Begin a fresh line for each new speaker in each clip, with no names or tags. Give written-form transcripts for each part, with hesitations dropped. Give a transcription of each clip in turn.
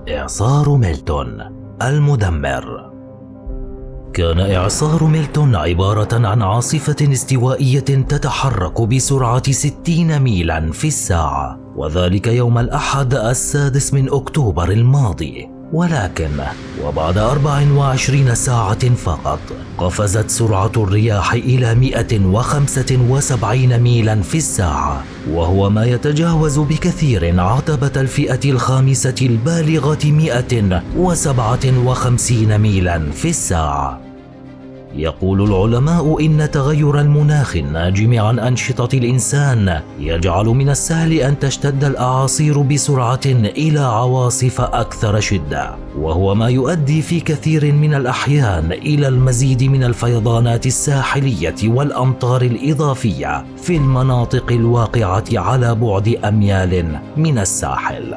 إعصار ميلتون المدمر. كان إعصار ميلتون عبارة عن عاصفة استوائية تتحرك بسرعة 60 ميلا في الساعة، وذلك يوم الأحد 6 أكتوبر الماضي. ولكن وبعد 24 ساعة فقط قفزت سرعة الرياح إلى 175 ميلا في الساعة، وهو ما يتجاوز بكثير عتبة الفئة الخامسة البالغة 157 ميلا في الساعة. يقول العلماء إن تغير المناخ الناجم عن أنشطة الإنسان يجعل من السهل أن تشتد الأعاصير بسرعة إلى عواصف أكثر شدة، وهو ما يؤدي في كثير من الأحيان إلى المزيد من الفيضانات الساحلية والأمطار الإضافية في المناطق الواقعة على بعد أميال من الساحل.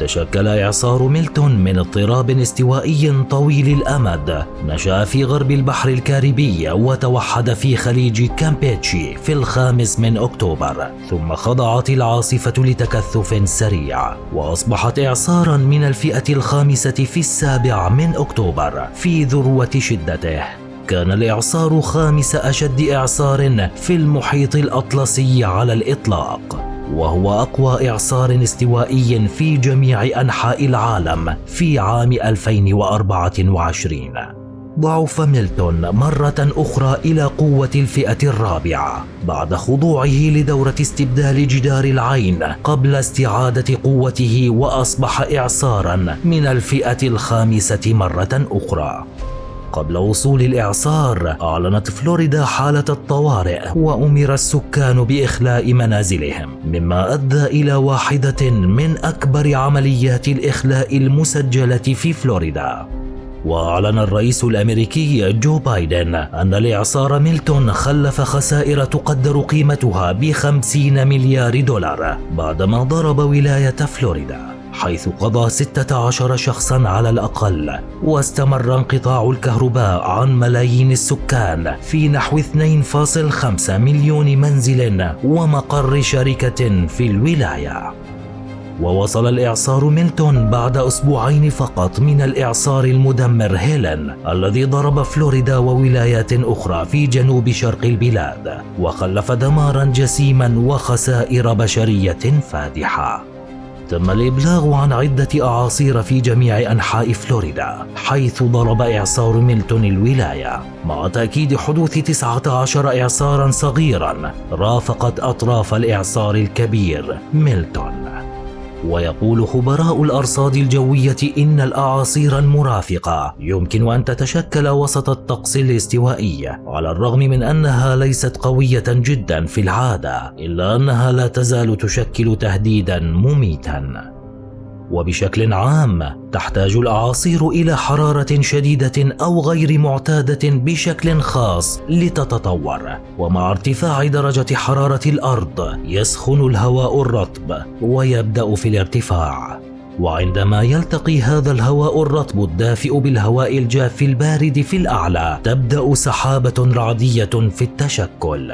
تشكل إعصار ميلتون من اضطراب استوائي طويل الأمد نشأ في غرب البحر الكاريبي وتوحد في خليج كامبيتشي في 5 أكتوبر، ثم خضعت العاصفة لتكثف سريع وأصبحت إعصارا من الفئة الخامسة في 7 أكتوبر في ذروة شدته. كان الإعصار 5 أشد إعصار في المحيط الأطلسي على الإطلاق، وهو أقوى إعصار استوائي في جميع أنحاء العالم في عام 2024. ضعف ميلتون مرة أخرى إلى قوة الفئة الرابعة بعد خضوعه لدورة استبدال جدار العين قبل استعادة قوته، وأصبح إعصارا من الفئة الخامسة مرة أخرى. قبل وصول الإعصار أعلنت فلوريدا حالة الطوارئ، وأمر السكان بإخلاء منازلهم، مما أدى إلى واحدة من أكبر عمليات الإخلاء المسجلة في فلوريدا. وأعلن الرئيس الأمريكي جو بايدن أن الإعصار ميلتون خلف خسائر تقدر قيمتها ب50 مليار دولار بعدما ضرب ولاية فلوريدا، حيث قضى 16 شخصا على الأقل، واستمر انقطاع الكهرباء عن ملايين السكان في نحو 2.5 مليون منزل ومقر شركة في الولاية. ووصل الإعصار ميلتون بعد أسبوعين فقط من الإعصار المدمر هيلين الذي ضرب فلوريدا وولايات أخرى في جنوب شرق البلاد، وخلف دمارا جسيما وخسائر بشرية فادحة. تم الإبلاغ عن عدة أعاصير في جميع أنحاء فلوريدا حيث ضرب إعصار ميلتون الولاية، مع تأكيد حدوث 19 إعصارا صغيرا رافقت أطراف الإعصار الكبير ميلتون. ويقول خبراء الأرصاد الجوية إن الأعاصير المرافقة يمكن أن تتشكل وسط الطقس الاستوائي، على الرغم من أنها ليست قوية جدا في العادة، إلا أنها لا تزال تشكل تهديدا مميتا. وبشكل عام تحتاج الأعاصير إلى حرارة شديدة أو غير معتادة بشكل خاص لتتطور، ومع ارتفاع درجة حرارة الأرض يسخن الهواء الرطب ويبدأ في الارتفاع، وعندما يلتقي هذا الهواء الرطب الدافئ بالهواء الجاف البارد في الأعلى تبدأ سحابة رعدية في التشكل.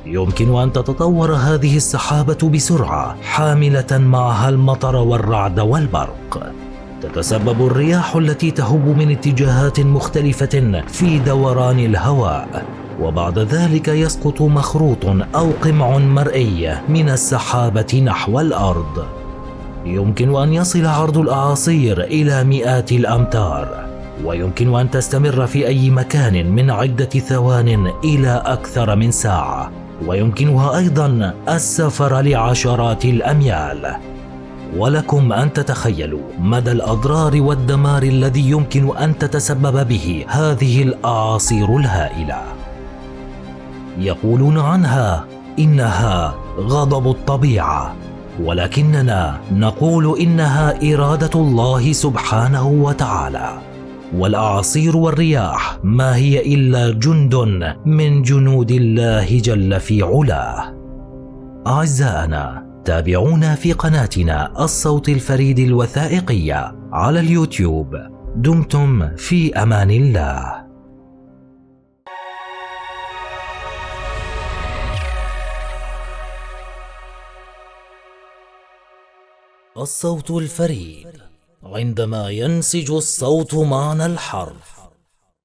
يمكن أن تتطور هذه السحابة بسرعة حاملة معها المطر والرعد والبرق. تتسبب الرياح التي تهب من اتجاهات مختلفة في دوران الهواء، وبعد ذلك يسقط مخروط أو قمع مرئي من السحابة نحو الأرض. يمكن أن يصل عرض الأعاصير إلى مئات الأمتار، ويمكن أن تستمر في أي مكان من عدة ثوان إلى أكثر من ساعة، ويمكنها أيضا السفر لعشرات الأميال. ولكم أن تتخيلوا مدى الأضرار والدمار الذي يمكن أن تتسبب به هذه الأعاصير الهائلة. يقولون عنها إنها غضب الطبيعة، ولكننا نقول إنها إرادة الله سبحانه وتعالى. والأعاصير والرياح ما هي إلا جند من جنود الله جل في علاه. أعزائنا، تابعونا في قناتنا الصوت الفريد الوثائقية على اليوتيوب. دمتم في أمان الله. الصوت الفريد عندما ينسج الصوت معنى الحرف.